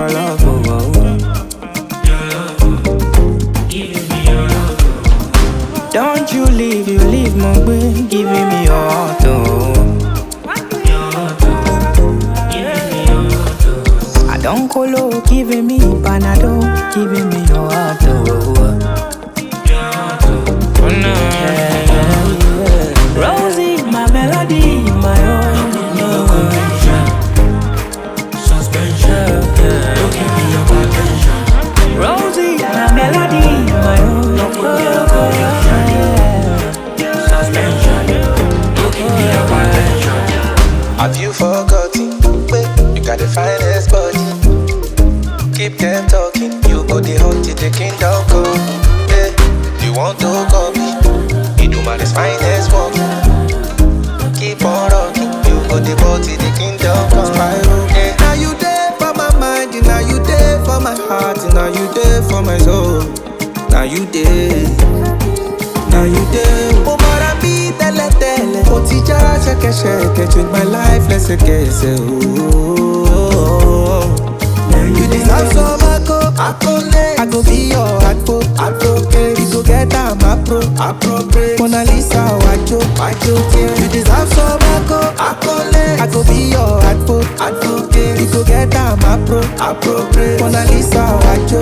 your love, oh, oh. Don't you leave my way, giving me your heart, oh. I don't colo, giving me panado, giving me your heart, oh. Rosie, my melody, my own. Suspension, don't give me your attention. Rosie, my melody, my own. Have you forgotten? You got the finest body. Keep them talking. You go the hot till the kingdom come. Yeah. You want to copy? You do my finest work. Keep on rocking. You go the hot till the kingdom come. Spyro. Yeah. Now you there for my mind. Now you there for my heart. Now you there for my soul. Now you there. Now you there. Oh, but I be tele. Oh, teacher, shake. Change my life, let's get it. Oh. You deserve some accolade. I go be your advocate. You go get them appropriate. Mona Lisa, wajo. You deserve some accolade. I go be your advocate. You go get them appropriate. Mona Lisa, wajo.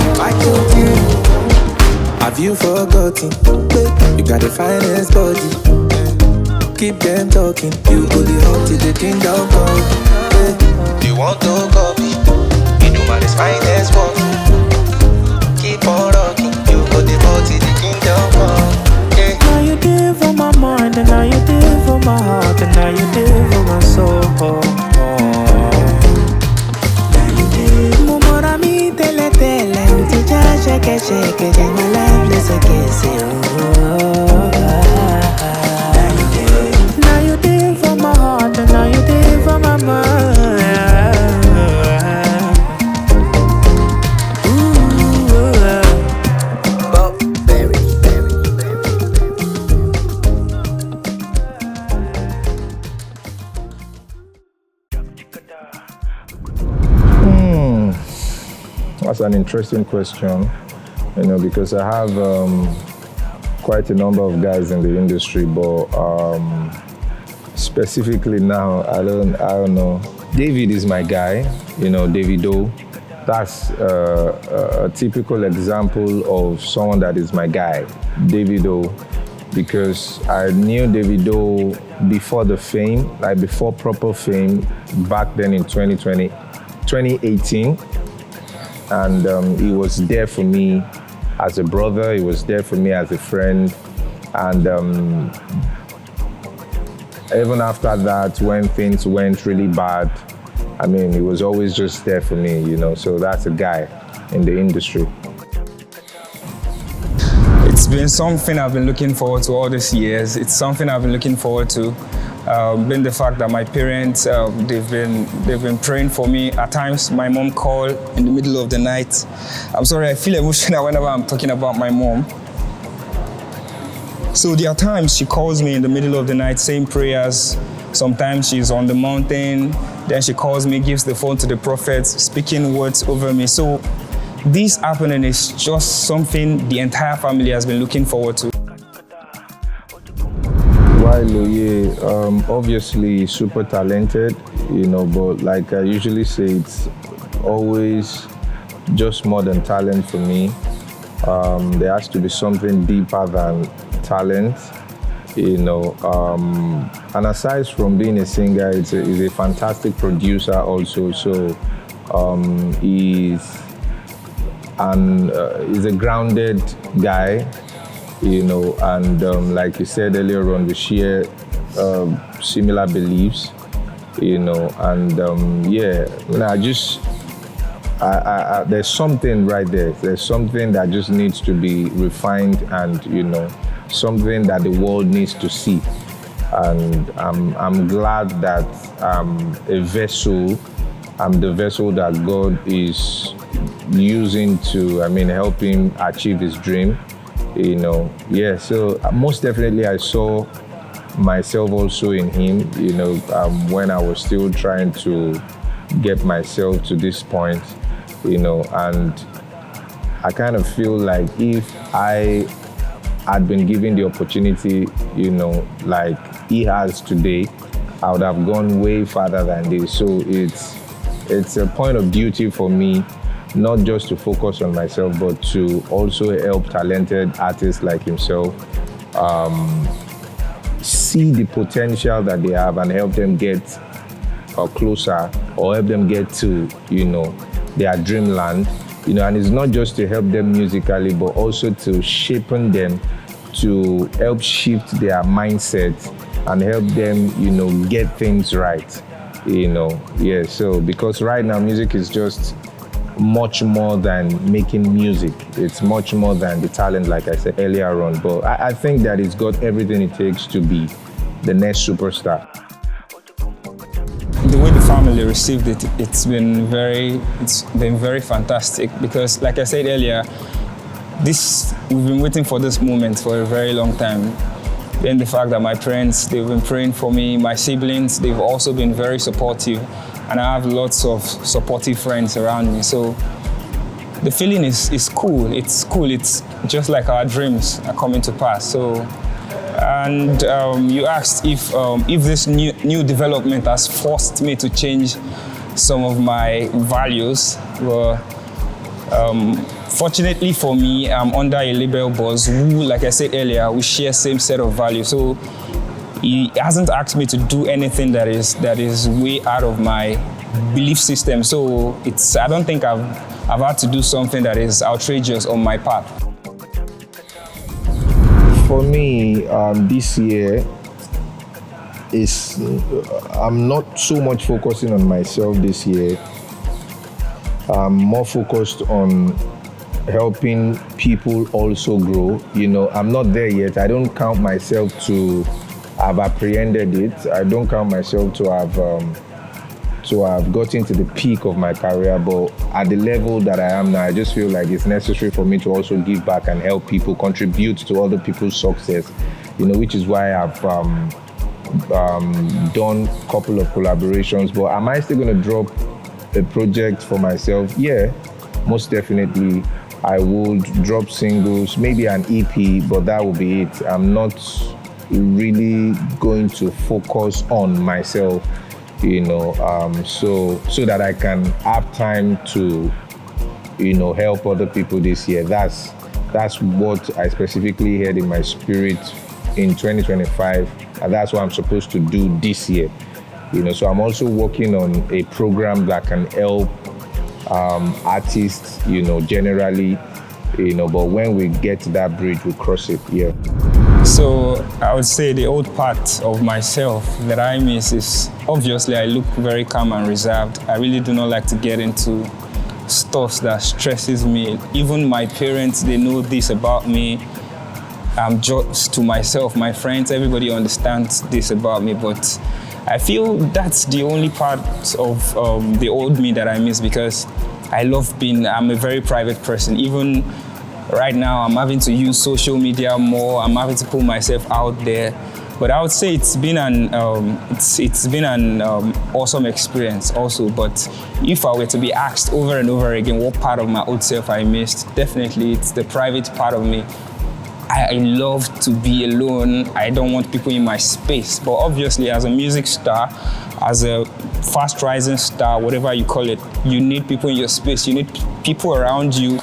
Have you forgotten? You got the finest body. Keep them talking. You go the home till the kingdom come. You want to copy? You do my finest work. Keep on rocking. You go the home till the kingdom come. Now you there for my mind, and now you there for my heart, and now you there for my soul. Now you there. Mumora mi tele. Teacher, shake. Change my life, let's get it. Now you there for my heart, and now you there for my mind. That's an interesting question, because I have quite a number of guys in the industry, but specifically now, I don't know. David is my guy, Davido. That's a typical example of someone that is my guy, Davido, because I knew Davido before the fame, like before proper fame, back then in 2018. And he was there for me as a brother, he was there for me as a friend. And even after that, when things went really bad, he was always just there for me, so that's a guy in the industry. It's been something I've been looking forward to all these years. It's something I've been looking forward to. Been the fact that my parents, they've been praying for me. At times, my mom called in the middle of the night. I'm sorry, I feel emotional whenever I'm talking about my mom. So there are times she calls me in the middle of the night saying prayers. Sometimes she's on the mountain. Then she calls me, gives the phone to the prophets, speaking words over me. So this happening is just something the entire family has been looking forward to. Why Loyey? Obviously super talented, but like I usually say, it's always just more than talent for me. There has to be something deeper than talent, and aside from being a singer, he's a fantastic producer also. So he's a grounded guy. And like you said earlier on, we share similar beliefs, there's something right there. There's something that just needs to be refined and, something that the world needs to see. And I'm glad that I'm the vessel that God is using to, help him achieve his dream. So most definitely I saw myself also in him, when I was still trying to get myself to this point. and I kind of feel like if I had been given the opportunity, like he has today, I would have gone way farther than this. So it's a point of duty for me, not just to focus on myself, but to also help talented artists like himself see the potential that they have and help them get closer, or help them get to, their dreamland. And it's not just to help them musically, but also to shapen them, to help shift their mindset and help them, get things right. So because right now music is just much more than making music. It's much more than the talent, like I said earlier on. But I think that it's got everything it takes to be the next superstar. The way the family received it, it's been very fantastic, because like I said earlier, we've been waiting for this moment for a very long time. Then the fact that my parents, they've been praying for me, my siblings, they've also been very supportive, and I have lots of supportive friends around me. So the feeling is cool. It's cool. It's just like our dreams are coming to pass. So, and you asked if this new development has forced me to change some of my values. Well, fortunately for me, I'm under a label boss who, like I said earlier, we share same set of values. So he hasn't asked me to do anything that is way out of my belief system. So I don't think I've had to do something that is outrageous on my part. For me, this year I'm not so much focusing on myself this year. I'm more focused on helping people also grow. I'm not there yet. I don't count myself to have apprehended it. I don't count myself to have gotten to the peak of my career, but at the level that I am now, I just feel like it's necessary for me to also give back and help people, contribute to other people's success, which is why I've done a couple of collaborations. But am I still going to drop a project for myself? Yeah, most definitely. I would drop singles, maybe an EP, but that will be it. I'm not really going to focus on myself, so that I can have time to, help other people this year. That's what I specifically had in my spirit in 2025, and that's what I'm supposed to do this year. So I'm also working on a program that can help artists, generally, but when we get to that bridge, we cross it, yeah. So I would say the old part of myself that I miss is, obviously I look very calm and reserved. I really do not like to get into stuff that stresses me. Even my parents, they know this about me. I'm just to myself, my friends, everybody understands this about me, but I feel that's the only part of the old me that I miss, because I'm a very private person. Even right now, I'm having to use social media more. I'm having to put myself out there. But I would say it's been an awesome experience also. But if I were to be asked over and over again what part of my old self I missed, definitely it's the private part of me. I love to be alone. I don't want people in my space. But obviously, as a music star, as a fast rising star, whatever you call it, you need people in your space. You need people around you.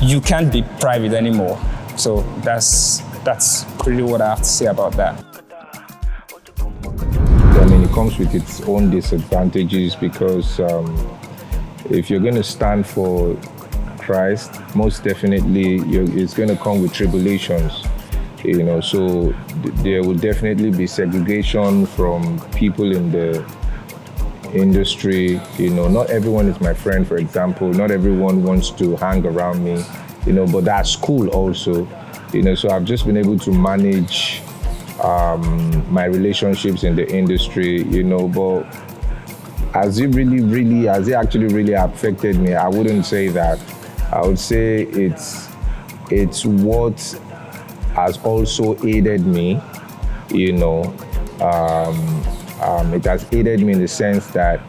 You can't be private anymore. So that's really what I have to say about that. I mean, it comes with its own disadvantages, because if you're going to stand for Christ, most definitely it's going to come with tribulations, so there will definitely be segregation from people in the industry. Not everyone is my friend, for example. Not everyone wants to hang around me, but that's cool also. So I've just been able to manage my relationships in the industry, but has it actually really affected me? I wouldn't say that. I would say it's what has also aided me, it has aided me in the sense that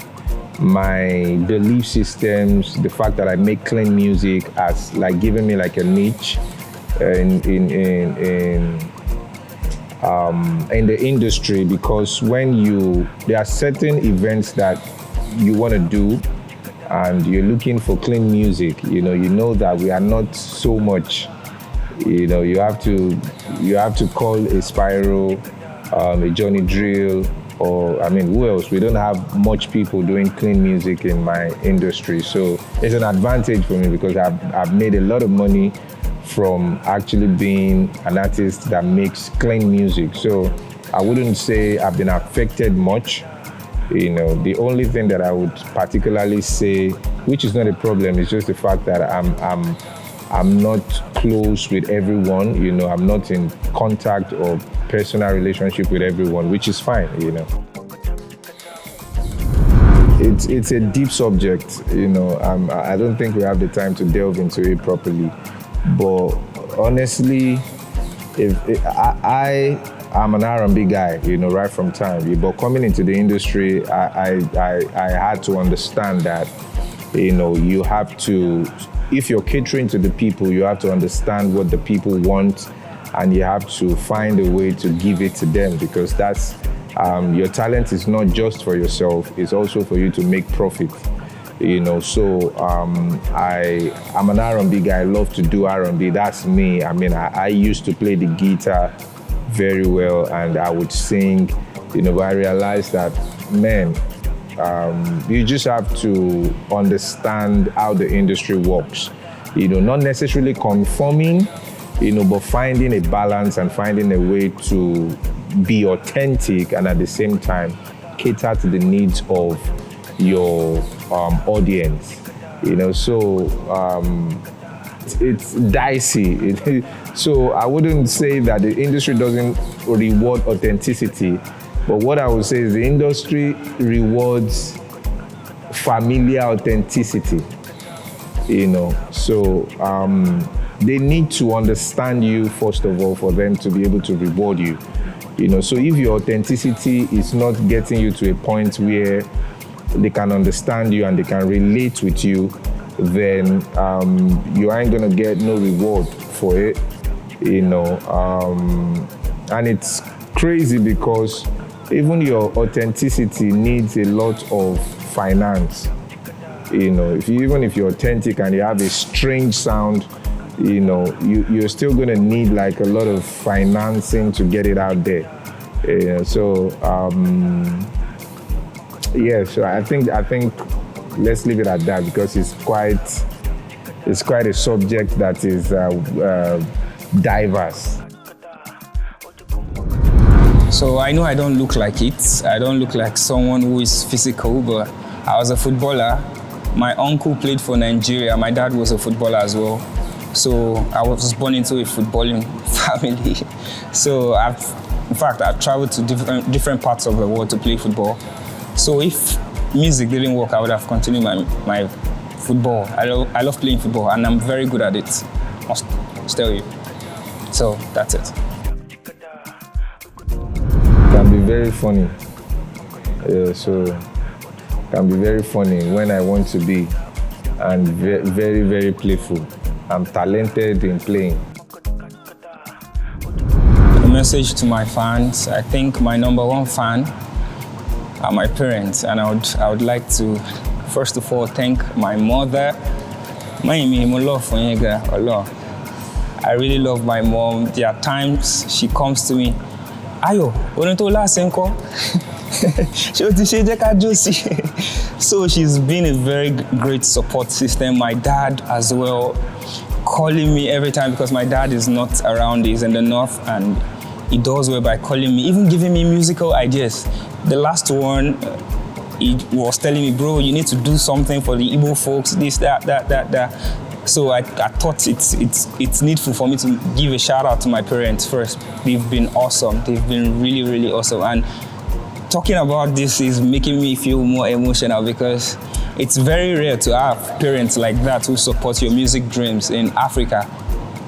my belief systems, the fact that I make clean music has like given me like a niche in the industry, because there are certain events that you want to do and you're looking for clean music, you know that we are not so much, you have to call a Spyro, a Johnny Drill, or who else? We don't have much people doing clean music in my industry, so it's an advantage for me because I've made a lot of money from actually being an artist that makes clean music. So I wouldn't say I've been affected much. The only thing that I would particularly say, which is not a problem, is just the fact that I'm not close with everyone. I'm not in contact or personal relationship with everyone, which is fine. It's a deep subject. I don't think we have the time to delve into it properly. But honestly, I'm an R&B guy, right from time. But coming into the industry, I had to understand that, you have to, if you're catering to the people, you have to understand what the people want, and you have to find a way to give it to them, because that's your talent is not just for yourself; it's also for you to make profit. So I'm an R&B guy. I love to do R&B. That's me. I used to play the guitar very well, and I would sing, but I realized that, man, you just have to understand how the industry works. Not necessarily conforming, but finding a balance and finding a way to be authentic and at the same time cater to the needs of your audience. So it's dicey. So I wouldn't say that the industry doesn't reward authenticity, but what I would say is the industry rewards familiar authenticity. So they need to understand you first of all for them to be able to reward you. So if your authenticity is not getting you to a point where they can understand you and they can relate with you, then you ain't gonna get no reward for it, and it's crazy because even your authenticity needs a lot of finance. If you're authentic and you have a strange sound, you're still gonna need like a lot of financing to get it out there. So I think let's leave it at that, because it's quite a subject that is diverse. So I know I don't look like it. I don't look like someone who is physical, but I was a footballer. My uncle played for Nigeria. My dad was a footballer as well. So I was born into a footballing family. So I've traveled to different parts of the world to play football. So if music didn't work, I would have continued my football. I love playing football, and I'm very good at it, must tell you. So that's it. Can be very funny. Can be very funny when I want to be, and very, very playful. I'm talented in playing. A message to my fans. I think my number one fan are my parents, and I would like to first of all thank my mother. I really love my mom. There are times she comes to me, Ayo, so she's been a very great support system. My dad as well, calling me every time, because my dad is not around, he's in the north, and he does well by calling me, even giving me musical ideas. The last one, he was telling me, bro, you need to do something for the Igbo folks, this, that. So I thought it's needful for me to give a shout out to my parents first. They've been awesome. They've been really, really awesome. And talking about this is making me feel more emotional, because it's very rare to have parents like that who support your music dreams in Africa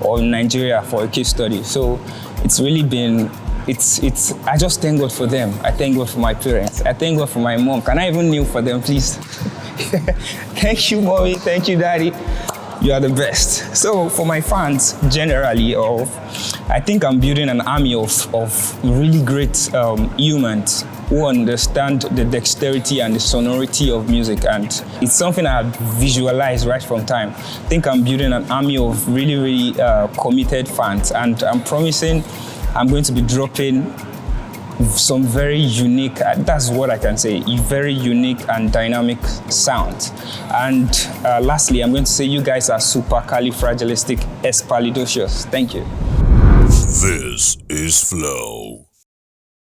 or in Nigeria, for a case study. So it's really been it's. I just thank God for them. I thank God for my parents. I thank God for my mom. Can I even kneel for them, please? Thank you, mommy. Thank you, daddy. You are the best. So for my fans, generally, I think I'm building an army of really great humans who understand the dexterity and the sonority of music, and it's something I have visualized right from time. I think I'm building an army of really, really committed fans, and I'm promising I'm going to be dropping some very unique, that's what I can say, very unique and dynamic sound. And lastly, I'm going to say you guys are supercalifragilisticexpialidocious. Thank you. This is Phlow.